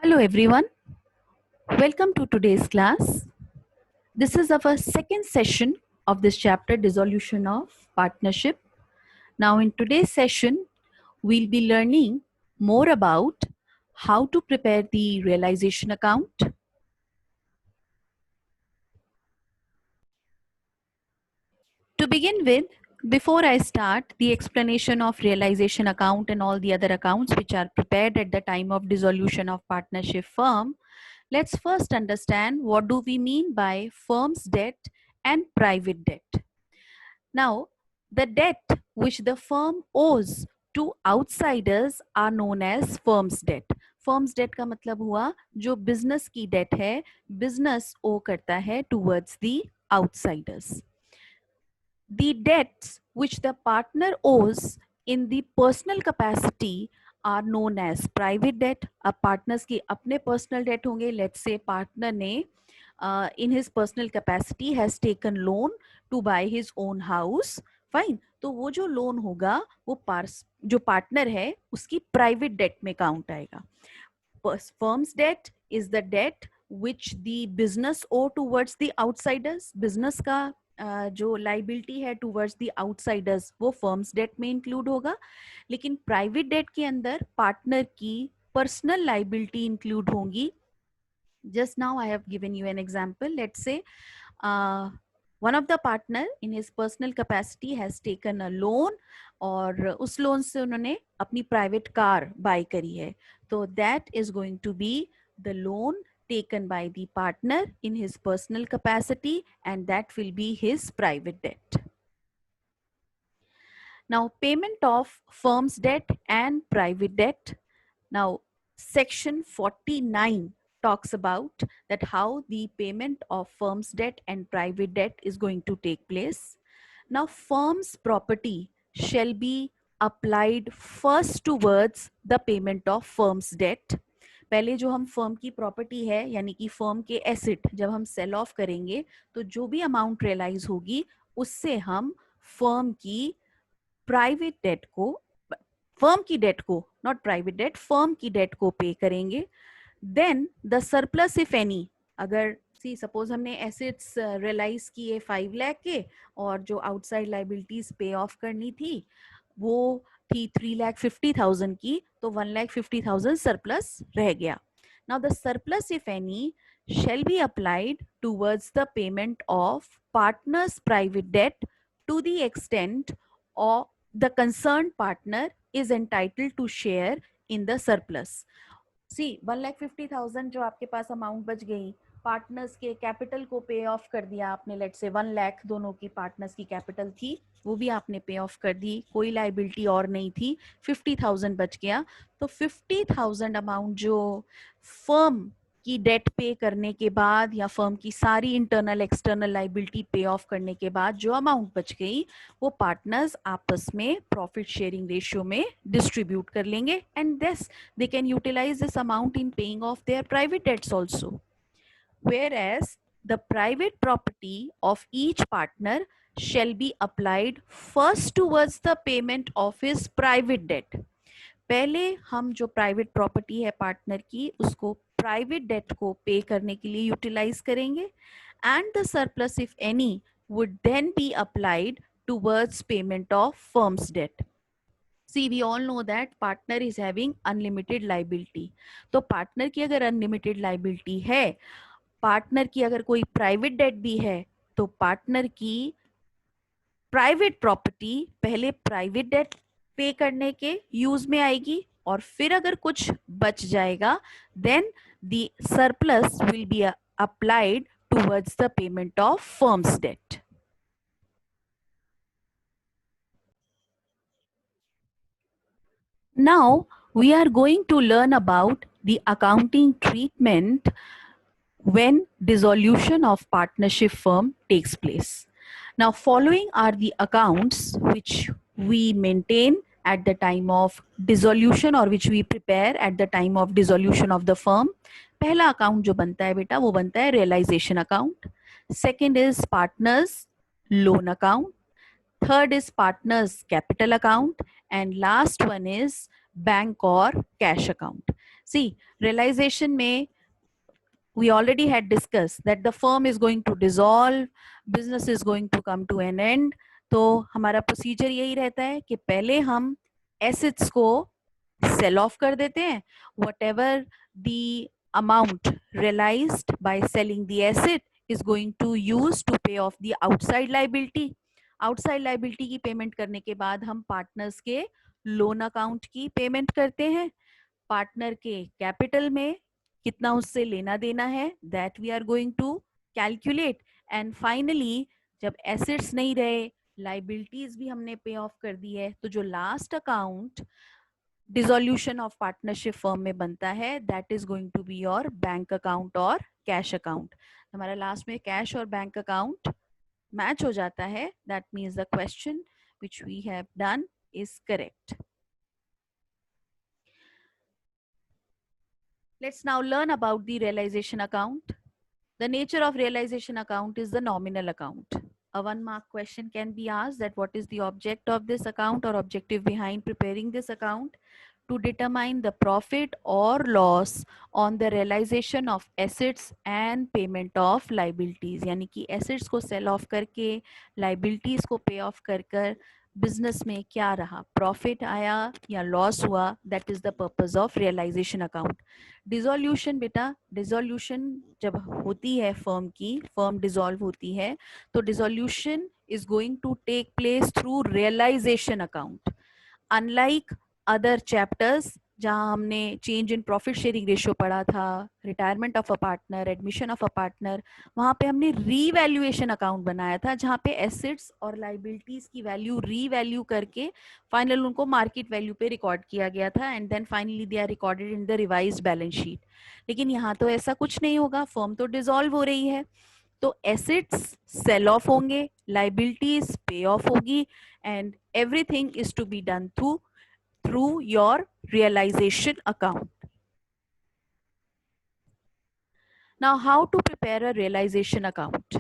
Hello everyone, welcome to today's class. This is our second session of this chapter, Dissolution of Partnership. Now in today's session, we'll be learning more about how to prepare the realization account. To begin with, before I start the explanation of realization account and all the other accounts which are prepared at the time of dissolution of partnership firm, let's first understand what do we mean by firm's debt and private debt. Now, the debt which the firm owes to outsiders are known as firm's debt. Firm's debt का मतलब हुआ जो business की debt है, business owe करता है towards the outsiders. The debts which the partner owes in the personal capacity are known as private debt. अब partners की अपने personal debt होंगे. Let's say partner ने in his personal capacity has taken loan to buy his own house. Fine. तो वो जो loan होगा वो जो partner है उसकी private debt में count आएगा. Firm's debt is the debt which the business owe towards the outsiders. Business का जो लाइबिलिटी है टूवर्ड्स द आउटसाइडर्स वो फर्म्स डेट में इंक्लूड होगा, लेकिन प्राइवेट डेट के अंदर पार्टनर की पर्सनल लाइबिलिटी इंक्लूड होंगी. Just now I have given you an example. Let's say one of the partner in his personal capacity has taken a loan और उस loan से उन्होंने अपनी प्राइवेट कार बाय करी है. तो that is going to be the loan taken by the partner in his personal capacity, and that will be his private debt. Now, payment of firm's debt and private debt. Now, section 49 talks about that how the payment of firm's debt and private debt is going to take place. Now, firm's property shall be applied first towards the payment of firm's debt. पहले जो हम firm की property है यानी कि firm के asset जब हम सेल ऑफ करेंगे तो जो भी अमाउंट रियलाइज होगी उससे हम फर्म की प्राइवेट डेट को, फर्म की डेट को, नॉट प्राइवेट डेट, फर्म की डेट को पे करेंगे. Then the surplus if any, अगर सपोज हमने एसेट्स रियलाइज किए 5 लाख के और जो आउटसाइड लाइबिलिटीज पे ऑफ करनी थी वो थी 3,50,000 की, तो 1,50,000 सरप्लस रह गया. Now the surplus if any shall be applied towards the payment of partner's private debt to the extent or the concerned partner is entitled to share in the surplus. See, 1,50,000 जो आपके पास amount बच गई, partners के capital को पे of कर दिया आपने. लेट्स से 1 लाख दोनों की पार्टनर्स की कैपिटल थी, वो भी आपने पे ऑफ कर दी, कोई लाइबिलिटी और नहीं थी, 50,000 बच गया. तो 50,000 अमाउंट जो फर्म की डेट पे करने के बाद या फर्म की सारी इंटरनल एक्सटर्नल लाइबिलिटी पे ऑफ करने के बाद जो अमाउंट बच गई वो पार्टनर्स आपस में प्रॉफिट शेयरिंग रेशियो में डिस्ट्रीब्यूट कर लेंगे, and this they can utilize this amount in paying off their private debts also. Whereas the private property of each partner shall be applied first towards the payment of his private debt. पहले हम जो private property है partner की उसको private debt को पे करने के लिए यूटिलाइज करेंगे, and the surplus if any would then be applied towards payment of firm's debt. See, we all know that partner is having unlimited liability. तो पार्टनर की अगर अनलिमिटेड लाइबिलिटी है, पार्टनर की अगर कोई प्राइवेट डेट भी है, तो पार्टनर की प्राइवेट प्रॉपर्टी पहले प्राइवेट डेट पे करने के यूज में आएगी और फिर अगर कुछ बच जाएगा then the surplus will be applied towards the payment of firm's debt. Now we are going to learn about the accounting treatment when dissolution of partnership firm takes place. Now following are the accounts which we maintain at the time of dissolution or which we prepare at the time of dissolution of the firm. पहला account जो बनता है बेटा वो बनता है realization account. Second is partners loan account. Third is partners capital account, and last one is bank or cash account. See, realization में we already had discussed that the firm is going to dissolve, business is going to come to an end. तो हमारा procedure यही रहता है कि पहले हम assets को सेल ऑफ कर देते हैं, whatever the amount realized by selling the asset is going to use to pay off the outside liability. Outside liability की पेमेंट करने के बाद हम पार्टनर्स के लोन अकाउंट की पेमेंट करते हैं, पार्टनर के कैपिटल में कितना उससे लेना देना है that we are going to calculate, and finally जब एसेट्स नहीं रहे, लाइबिलिटीज भी हमने पे ऑफ कर दी है, तो जो last account dissolution of partnership firm में बनता है that is going to be your bank account और कैश अकाउंट. हमारा लास्ट में कैश और बैंक अकाउंट मैच हो जाता है, that means the question which we have done is correct. Let's now learn about the realization account. The nature of realization account is the nominal account. A 1-mark question can be asked that what is the object of this account or objective behind preparing this account? To determine the profit or loss on the realization of assets and payment of liabilities. यानी कि assets को sell off करके liabilities को pay off कर कर business में क्या रहा, प्रॉफिट आया या लॉस हुआ, that is the purpose of realisation account. Dissolution बेटा, डिसोल्यूशन जब होती है फर्म की, फर्म डिसॉल्व होती है, तो dissolution is going to take place through realisation account. Unlike other chapters जहां हमने change in profit sharing ratio पढ़ा था, retirement of a partner, admission of a partner, वहां पे हमने रीवैल्यूएशन अकाउंट बनाया था जहां पे एसेट्स और लाइबिलिटीज की वैल्यू रीवैल्यू करके फाइनल उनको मार्केट वैल्यू पे रिकॉर्ड किया गया था, and then finally they are recorded in the revised balance sheet. लेकिन यहाँ तो ऐसा कुछ नहीं होगा, फर्म तो डिसॉल्व हो रही है, तो एसेट्स सेल ऑफ होंगे, लाइबिलिटीज पे ऑफ होगी, and everything is to be done through your realization account. Now, how to prepare a realization account?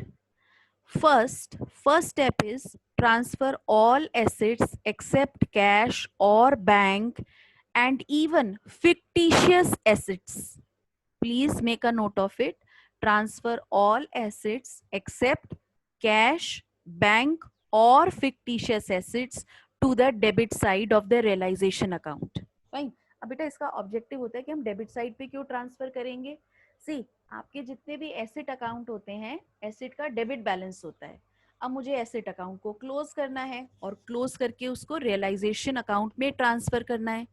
First step is transfer all assets except cash or bank and even fictitious assets. Please make a note of it. Transfer all assets except cash, bank or fictitious assets to the debit side of the realization account. Fine. अब बेटा इसका objective होता है कि हम debit side पे क्यों transfer करेंगे. सी, आपके जितने भी एसेट अकाउंट होते हैं, एसेट का डेबिट बैलेंस होता है. अब मुझे एसेट अकाउंट को क्लोज करना है और क्लोज करके उसको रियलाइजेशन अकाउंट में ट्रांसफर करना है.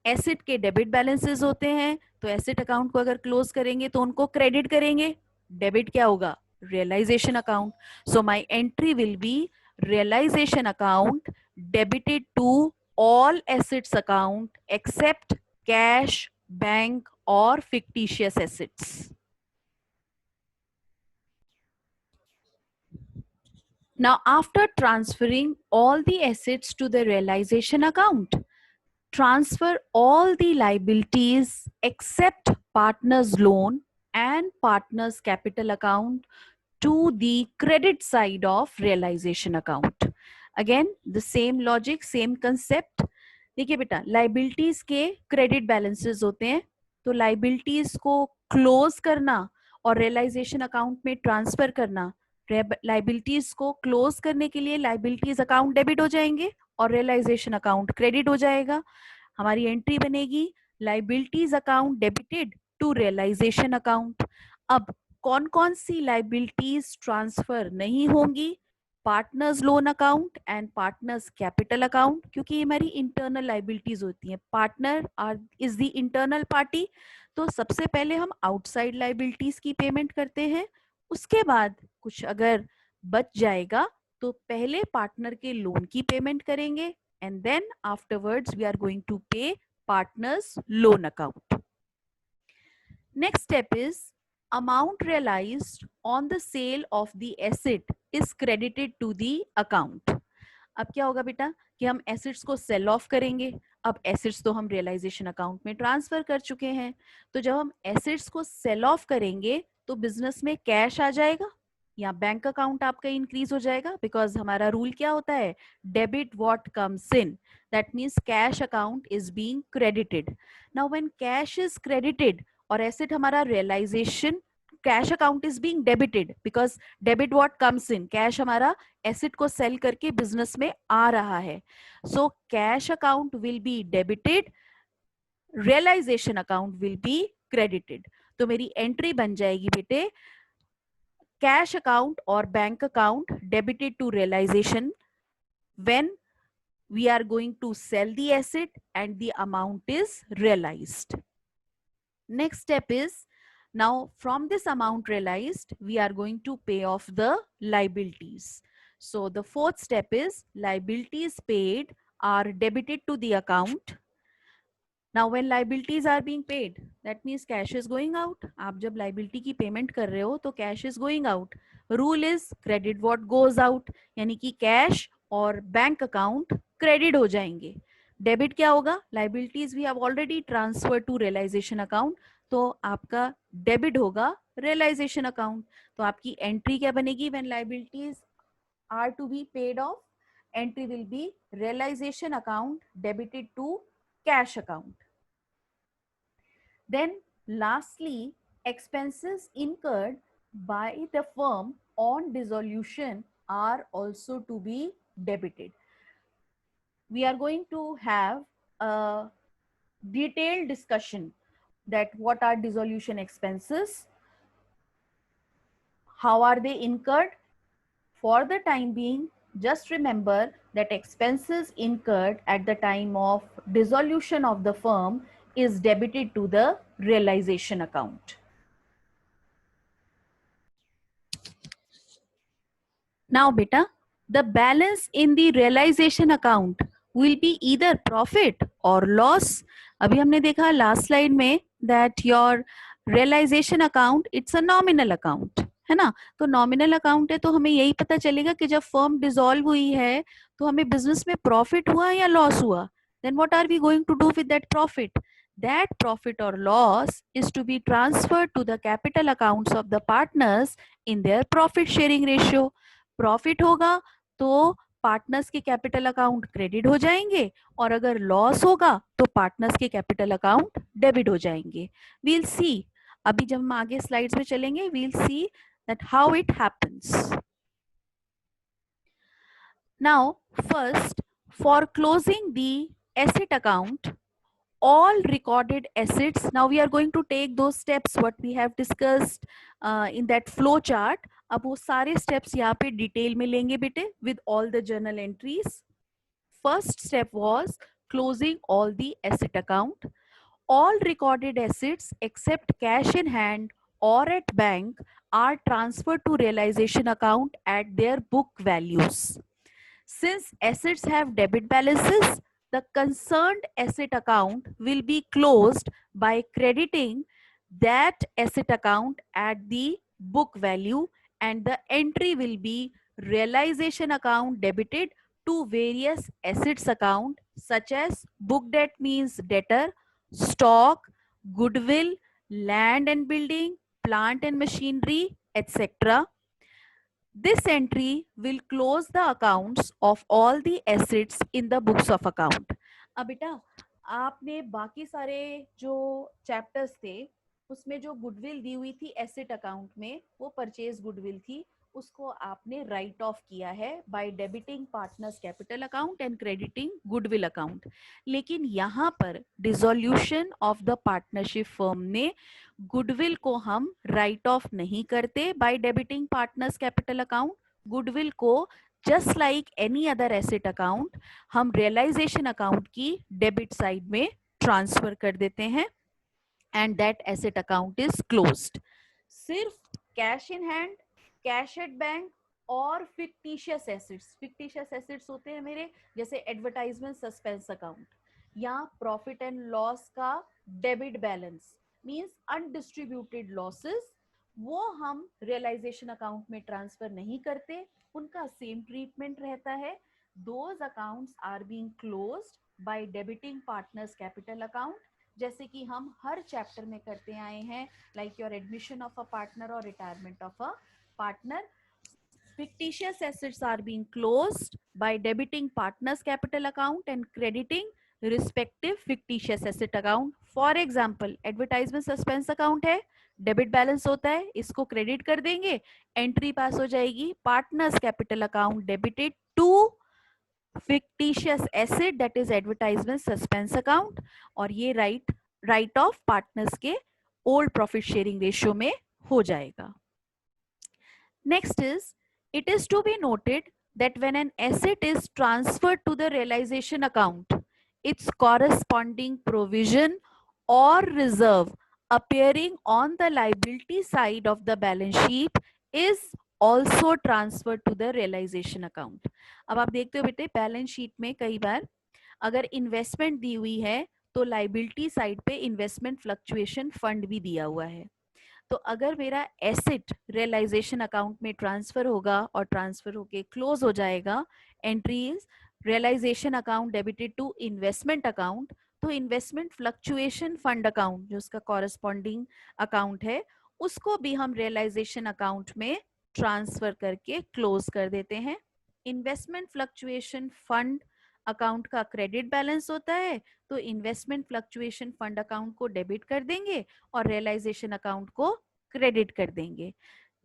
एसेट के डेबिट बैलेंसेस होते हैं, तो एसेट अकाउंट को अगर क्लोज करेंगे तो उनको क्रेडिट करेंगे, डेबिट क्या होगा, realisation account. So my entry will be realization account debited to all assets account except cash, bank or fictitious assets. Now, after transferring all the assets to the realization account, transfer all the liabilities except partner's loan and partner's capital account to the credit side of realization account. Again, the same logic, same concept. देखिए बेटा, liabilities के credit balances होते हैं, तो liabilities को close करना और realisation account में ट्रांसफर करना. लाइबिलिटीज को क्लोज करने के लिए लाइबिलिटीज अकाउंट डेबिट हो जाएंगे और रियलाइजेशन अकाउंट क्रेडिट हो जाएगा. हमारी एंट्री बनेगी liabilities account debited to realisation account. अब कौन कौन सी लाइबिलिटीज ट्रांसफर नहीं होंगी, partners' loan account and partners' capital account, क्योंकि ये हमारी इंटरनल लाइबिलिटीज होती हैं. Partner is the internal party, तो सबसे पहले हम आउटसाइड लाइबिलिटीज की पेमेंट करते हैं, उसके बाद कुछ अगर बच जाएगा तो पहले पार्टनर के लोन की पेमेंट करेंगे, and then afterwards we are going to pay partners loan account. Next step is amount realized on the sale of the asset is credited to the account. अब क्या होगा बेटा कि हम एसेट्स को सेल ऑफ करेंगे. अब एसेट्स तो हम रियलाइजेशन अकाउंट में ट्रांसफर कर चुके हैं, तो जब हम एसेट्स को सेल ऑफ करेंगे तो बिजनेस में कैश आ जाएगा, या बैंक अकाउंट आपका इंक्रीज हो जाएगा, बिकॉज हमारा रूल क्या होता है, debit what comes in, that means cash account is being credited. Now when cash is credited और एसेट हमारा realisation, cash account is being debited because debit what comes in, cash हमारा asset को sell करके business में आ रहा है. So cash account will be debited, realisation account will be credited. तो मेरी एंट्री बन जाएगी बेटे, कैश अकाउंट और bank account debited to realisation when we are going to sell the asset and the amount is realized. Next step is, now from this amount realized we are going to pay off the liabilities. So the fourth step is liabilities paid are debited to the account. Now when liabilities are being paid, that means cash is going out. आप जब liability की payment कर रहे हो तो cash is going out. Rule is credit what goes out, यानी कि cash और बैंक अकाउंट क्रेडिट हो जाएंगे. डेबिट क्या होगा, liabilities we have already transferred to realization account, तो आपका डेबिट होगा realization अकाउंट. तो आपकी एंट्री क्या बनेगी, when liabilities are to be paid off, entry will be realization account debited to cash account. Then lastly, expenses incurred by the firm on dissolution are also to be debited. We are going to have a detailed discussion that what are dissolution expenses, how are they incurred. For the time being, just remember that expenses incurred at the time of dissolution of the firm is debited to the realization account. Now beta, the balance in the realization account will be either profit or loss. अभी हमने देखा last slide में that your realization account it's a nominal account, है ना. तो nominal account है तो हमें यही पता चलेगा कि जब firm dissolve हुई है तो हमें business में profit हुआ या loss हुआ. Then what are we going to do with that profit? That profit or loss is to be transferred to the capital accounts of the partners in their profit sharing ratio. Profit होगा तो partners के capital account credit हो जाएंगे और अगर loss होगा तो partners के कैपिटल अकाउंट डेबिट हो जाएंगे. वील सी, अभी जब हम आगे स्लाइड्स में चलेंगे we'll see that how it happens. Now first, for closing the asset account, all recorded assets, now we are going to take those steps what we have discussed in that flow chart. अब वो सारे steps यहाँ पे detail में लेंगे बेटे with all the journal entries. First step was closing all the asset account. All recorded assets except cash in hand or at bank are transferred to realization account at their book values. Since assets have debit balances, the concerned asset account will be closed by crediting that asset account at the book value, and the entry will be realization account debited to various assets account such as book debt means debtor, stock, goodwill, land and building, plant and machinery, etc. This entry will close the accounts of all the assets in the books of account. अब बेटा आपने बाकी सारे जो chapters थे उसमें जो goodwill दी हुई थी एसेट अकाउंट में, वो परचेज गुडविल थी, उसको आपने राइट ऑफ किया है by debiting partners capital account and crediting goodwill account. लेकिन यहाँ पर dissolution of the partnership firm ने गुडविल को हम राइट ऑफ नहीं करते by debiting partners capital account. Goodwill को just like any other asset account हम रियलाइजेशन अकाउंट की डेबिट साइड में ट्रांसफर कर देते हैं and that asset account is closed. सिर्फ cash in hand, cash at bank और फिक्टिशियस एसेट्स, फिक्टिशियस एसेट्स होते हैं मेरे जैसे एडवर्टाइजमेंट सस्पेंस अकाउंट या प्रॉफिट एंड लॉस का debit balance means undistributed losses, वो हम रियलाइजेशन अकाउंट में ट्रांसफर नहीं करते, उनका सेम ट्रीटमेंट रहता है. Those accounts are being closed by debiting partners capital account, जैसे कि हम हर चैप्टर में करते आए हैं, like your admission of a partner और retirement of a partner. fictitious assets are being closed by debiting partners capital account and crediting respective fictitious asset account. For example, advertisement suspense account है, debit balance होता है, इसको credit कर देंगे, entry pass हो जाएगी, partners' capital account debited to fictitious asset that is advertisement suspense account, और ये राइट ऑफ पार्टनर्स के ओल्ड प्रॉफिट शेयरिंग रेशियो में हो जाएगा. Next is, it is to be noted that when an asset is transferred to the realization account, its corresponding provision or reserve appearing on the liability side of the balance sheet is also transferred to the realization account. अब आप देखते हो बेटे balance sheet में कई बार अगर investment दी हुई है तो लाइबिलिटी साइड पे इन्वेस्टमेंट फ्लक्चुएशन फंड भी दिया हुआ है. तो अगर मेरा एसेट रियलाइजेशन अकाउंट में ट्रांसफर होगा और ट्रांसफर होके क्लोज हो जाएगा, entries realisation account debited to investment account, तो इन्वेस्टमेंट फ्लक्चुएशन फंड अकाउंट जो उसका कॉरेस्पॉन्डिंग अकाउंट है उसको भी हम रियलाइजेशन अकाउंट में ट्रांसफर करके क्लोज कर देते हैं. इन्वेस्टमेंट फ्लक्चुएशन फंड अकाउंट का क्रेडिट बैलेंस होता है तो इन्वेस्टमेंट फ्लक्चुएशन फंड अकाउंट को डेबिट कर देंगे और रियलाइजेशन अकाउंट को क्रेडिट कर देंगे.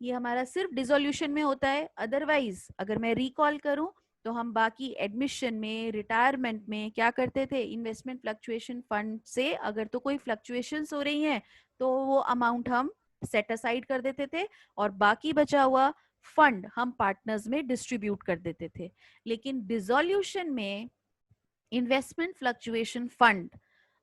ये हमारा सिर्फ डिसोल्यूशन में होता है. अदरवाइज अगर मैं रिकॉल करूं तो हम बाकी एडमिशन में, रिटायरमेंट में क्या करते थे, इन्वेस्टमेंट फ्लक्चुएशन फंड से अगर तो कोई फ्लक्चुएशंस हो रही हैं तो वो अमाउंट हम सेट असाइड कर देते थे और बाकी बचा हुआ फंड हम पार्टनर्स में डिस्ट्रीब्यूट कर देते थे. लेकिन डिसोल्यूशन में इन्वेस्टमेंट फ्लक्चुएशन फंड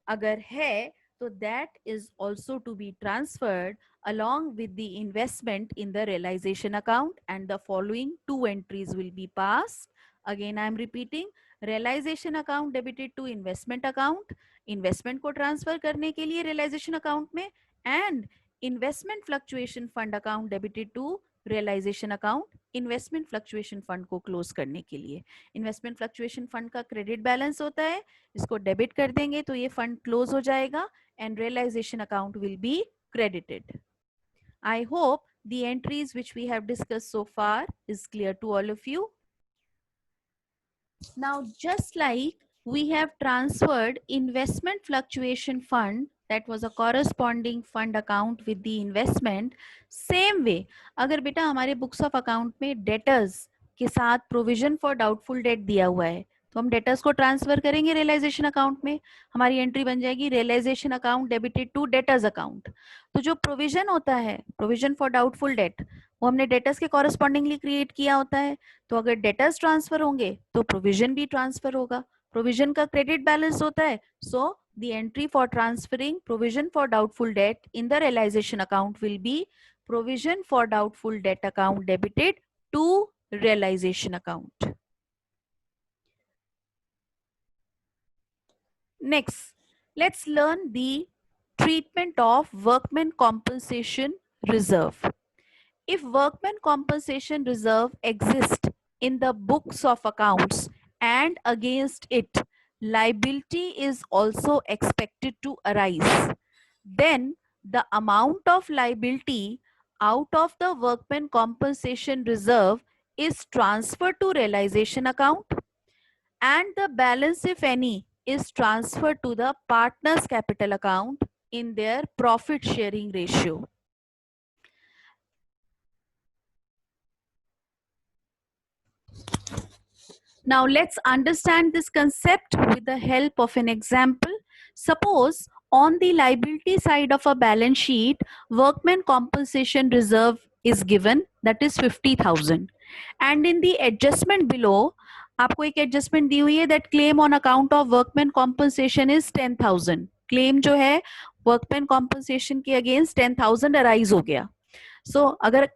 अगर है तो that is also to be transferred along with the investment in the realization account, and the following two entries will be passed. Again I am repeating, realization account debited to investment account, investment को transfer करने के लिए realization account में, and investment fluctuation fund account debited to realization account, investment fluctuation fund को close करने के लिए. investment fluctuation fund का credit balance होता है, इसको debit कर देंगे तो ये fund close हो जाएगा and realization account will be credited. I hope the entries which we have discussed so far is clear to all of you. Now, just like we have transferred investment fluctuation fund, that was a corresponding fund account with the investment, same way अगर बेटा हमारे books of account में debtors के साथ provision for doubtful debt दिया हुआ है तो हम डेटर्स को ट्रांसफर करेंगे रियलाइजेशन अकाउंट में, हमारी एंट्री बन जाएगी realisation account debited to debtors account. तो जो प्रोविजन होता है, प्रोविजन फॉर डाउटफुल डेट, वो हमने डेटर्स के कॉरेस्पॉन्डिंगली क्रिएट किया होता है. तो अगर डेटर्स ट्रांसफर होंगे तो प्रोविजन भी ट्रांसफर होगा. प्रोविजन का क्रेडिट बैलेंस होता है, so the entry for transferring provision for doubtful debt in the realisation account will be provision for doubtful debt account debited to realisation account. Next, let's learn the treatment of workmen compensation reserve. If workmen compensation reserve exists in the books of accounts and against it liability is also expected to arise, then the amount of liability out of the workmen compensation reserve is transferred to realization account and the balance, if any, is transferred to the partners capital account in their profit sharing ratio. Now let's understand this concept with the help of an example. Suppose on the liability side of a balance sheet, workmen compensation reserve is given, that is 50,000, and in the adjustment below आपको एक adjustment दी हुई है that claim on account of workman compensation is 10,000. Claim जो है workman compensation के against 10,000 arise हो गया. सो अगर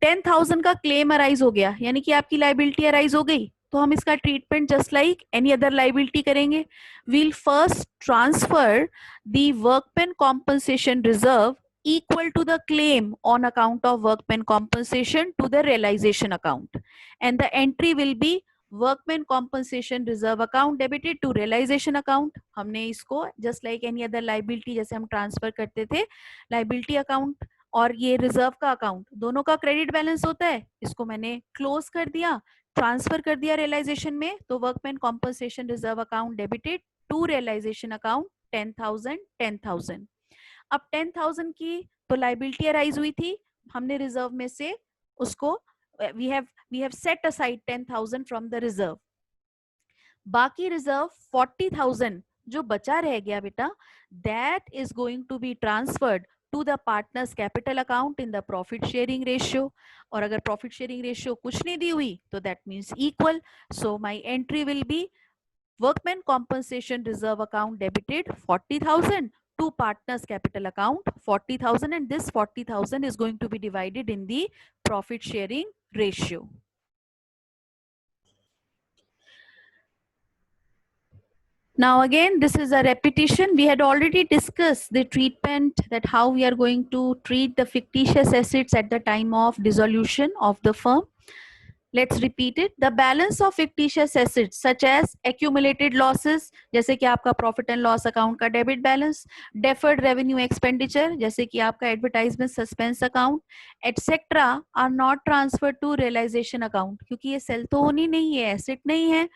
10,000 का क्लेम अराइज हो गया यानी कि आपकी लाइबिलिटी अराइज हो गई तो हम इसका treatment just like any other liability करेंगे. We'll first transfer the workman compensation reserve equal to the claim on account of workman compensation to the realization account, and the entry will be workman compensation reserve account debited to realization account. हमने इसको just like any other liability जैसे हम transfer करते थे liability account और ये reserve का account, दोनों का क्रेडिट बैलेंस होता है, इसको मैंने क्लोज कर दिया, ट्रांसफर कर दिया रियलाइजेशन में, तो workman compensation reserve account debited to realisation account 10,000। अब 10,000 की तो लाइबिलिटी अराइज हुई थी, हमने रिजर्व में से उसको we have set aside 10,000 from the reserve. बाकी रिजर्व 40,000 जो बचा रह गया बेटा, that is going to be transferred to the partners' capital account in the profit sharing ratio. और अगर प्रॉफिट शेयरिंग रेशियो कुछ नहीं दी हुई तो that means equal, so my entry will B workman compensation reserve account debited 40,000 to partners capital account 40,000, and this 40,000 is going to be divided in the profit sharing ratio. Now again, this is a repetition. We had already discussed the treatment, that how we are going to treat the fictitious assets at the time of dissolution of the firm. Let's repeat it. The balance of fictitious assets such as accumulated losses, जैसे कि आपका profit and loss account का debit balance, deferred revenue expenditure जैसे कि आपका advertisement suspense account etcetera, are not transfer to realisation account, क्योंकि ये cell तो होनी नहीं है, एसेट नहीं है,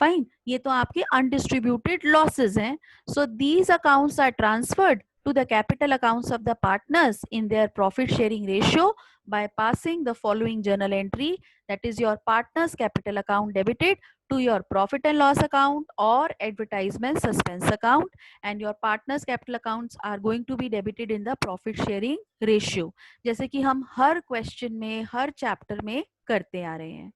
फाइन, ये तो आपके अनडिस्ट्रीब्यूटेड लॉसेज हैं. So these accounts are transferred to the capital accounts of the partners in their profit sharing ratio by passing the following journal entry, that is your partners capital account debited to your profit and loss account or advertisement suspense account, and your partners capital accounts are going to be debited in the profit sharing ratio, जैसे कि हम हर question में हर chapter में करते आ रहे हैं.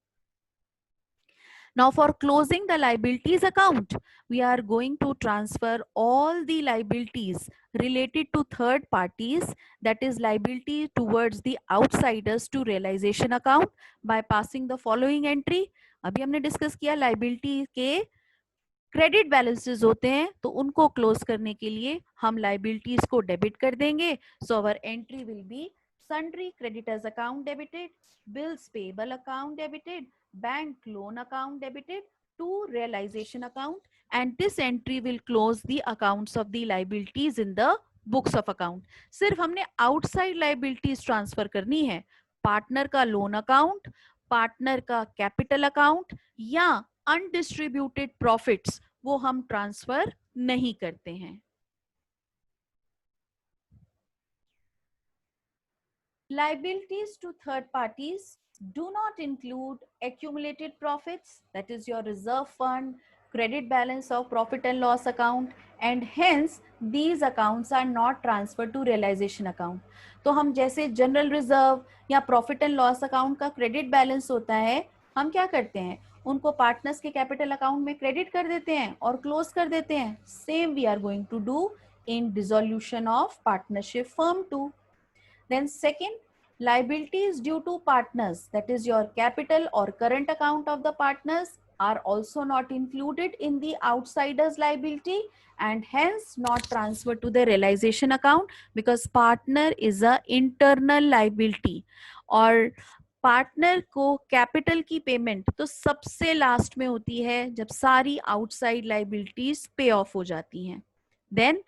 Now for closing the liabilities account, we are going to transfer all the liabilities related to third parties, that is liability towards the outsiders, to realization account by passing the following entry. अभी हमने discuss किया liability के credit balances होते हैं, तो उनको close करने के लिए हम लाइबिलिटीज को डेबिट कर देंगे. So our entry will be sundry creditors account debited, bills payable account debited, bank loan account debited to realization account, and this entry will close the accounts of the liabilities in the books of account. सिर्फ हमने outside liabilities transfer करनी है, partner का loan account, partner का capital account या undistributed profits, वो हम transfer नहीं करते हैं. Liabilities to third parties do not include accumulated profits, that is your reserve fund, credit balance of profit and loss account, and hence these accounts are not transferred to realization account. तो हम जैसे general reserve या profit and loss account का credit balance होता है, हम क्या करते हैं, उनको पार्टनर्स के कैपिटल अकाउंट में क्रेडिट कर देते हैं और क्लोज कर देते हैं. Same we are going to do in dissolution of partnership firm 2. Then second, liabilities due to partners, that is your capital or current account of the partners, are also not included in the outsiders liability and hence not transferred to the realization account, because partner is a internal liability. और partner को capital की payment तो सबसे last में होती है जब सारी आउटसाइड लाइबिलिटीज पे ऑफ हो जाती हैं. Then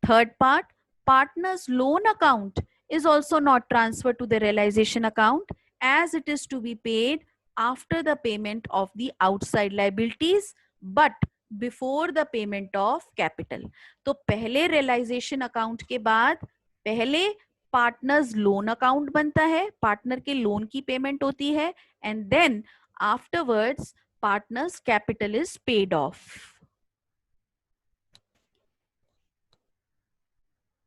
third part, partner's loan account is also not transferred to the realization account as it is to be paid after the payment of the outside liabilities but before the payment of capital. तो पहले realization account के बाद पहले partners loan account बनता है, partner के loan की payment होती है, and then afterwards partners' capital is paid off.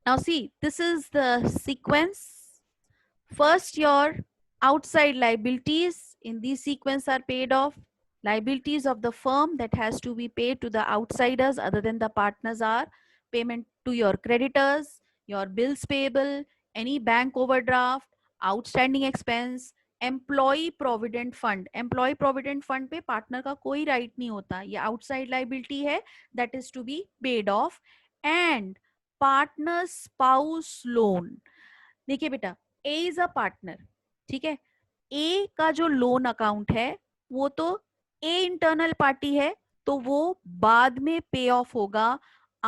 Now see, this is the sequence. First, your outside liabilities in this sequence are paid off. Liabilities of the firm that has to be paid to the outsiders other than the partners are payment to your creditors, your bills payable, any bank overdraft, outstanding expense, employ provident fund. Employ provident fund पे partner का कोई right नहीं होता, ये outside liability है, that is to be paid off. And partner spouse loan. देखिए बेटा, ए is a partner, ठीक है, ए का जो लोन अकाउंट है वो तो ए इंटरनल पार्टी है, तो वो बाद में पे ऑफ होगा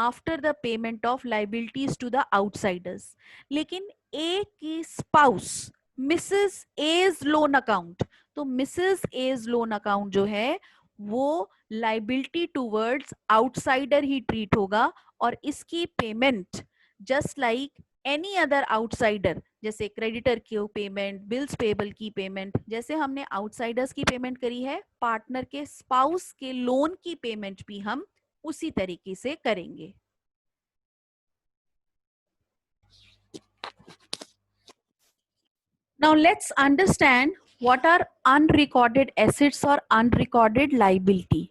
after the payment of liabilities to the outsiders. लेकिन A की spouse Mrs A's loan account, तो मिसेस एज लोन अकाउंट जो है वो लाइबिलिटी टूवर्ड्स आउटसाइडर ही ट्रीट होगा, और इसकी payment just like any other outsider, जैसे क्रेडिटर की पेमेंट, बिल्स पेबल की पेमेंट, जैसे हमने आउटसाइडर्स की पेमेंट करी है, पार्टनर के स्पाउस के लोन की पेमेंट भी हम उसी तरीके से करेंगे. Now let's understand what are unrecorded assets or unrecorded liability.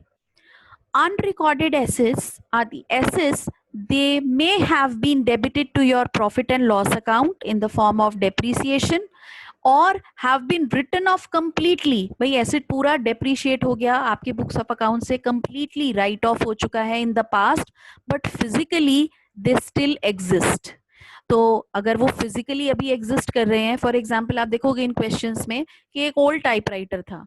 Unrecorded assets are the assets they may have been debited to your profit and loss account in the form of depreciation or have been written off completely. भाई asset पूरा depreciate हो गया, आपके books of account से completely write off हो चुका है in the past, but physically they still exist. तो अगर वो फिजिकली अभी एग्जिस्ट कर रहे हैं, फॉर एग्जाम्पल आप देखोगे इन क्वेश्चंस में कि एक ओल्ड टाइपराइटर था,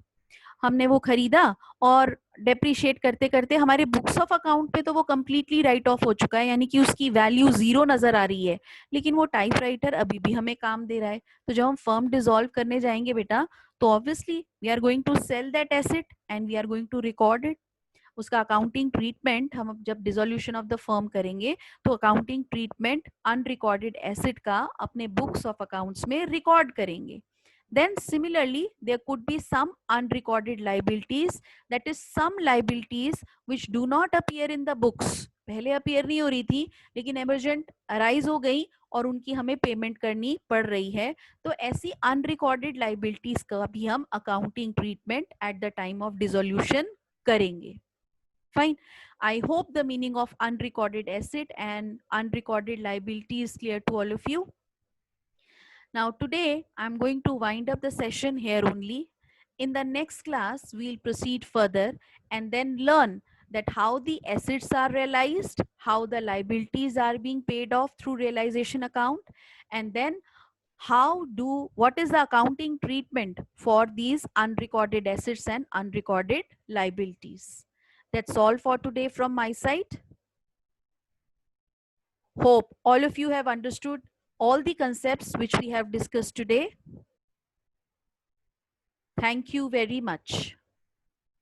हमने वो खरीदा और डेप्रिशिएट करते करते हमारे बुक्स ऑफ अकाउंट पे तो वो कंप्लीटली राइट ऑफ हो चुका है, यानी कि उसकी वैल्यू जीरो नजर आ रही है, लेकिन वो टाइपराइटर अभी भी हमें काम दे रहा है. तो जब हम फर्म डिसॉल्व करने जाएंगे बेटा, तो obviously we are going to sell that asset and we are going to record it. उसका अकाउंटिंग ट्रीटमेंट हम जब डिसोल्यूशन ऑफ द फर्म करेंगे तो अकाउंटिंग ट्रीटमेंट अनरिकॉर्डेड एसेट का अपने बुक्स ऑफ अकाउंट्स में रिकॉर्ड करेंगे. Then similarly there could be some unrecorded liabilities, that is some liabilities which do not appear in the books. पहले appear नहीं हो रही थी लेकिन एमरजेंट अराइज हो गई और उनकी हमें पेमेंट करनी पड़ रही है, तो ऐसी अनरिकॉर्डेड लाइबिलिटीज का भी हम accounting treatment at the time of dissolution करेंगे. Fine. I hope the meaning of unrecorded asset and unrecorded liability is clear to all of you. Now today I'm going to wind up the session here only. In the next class we'll proceed further and then learn that how the assets are realized, how the liabilities are being paid off through realization account, and then what is the accounting treatment for these unrecorded assets and unrecorded liabilities. That's all for today from my side. Hope all of you have understood all the concepts which we have discussed today. Thank you very much.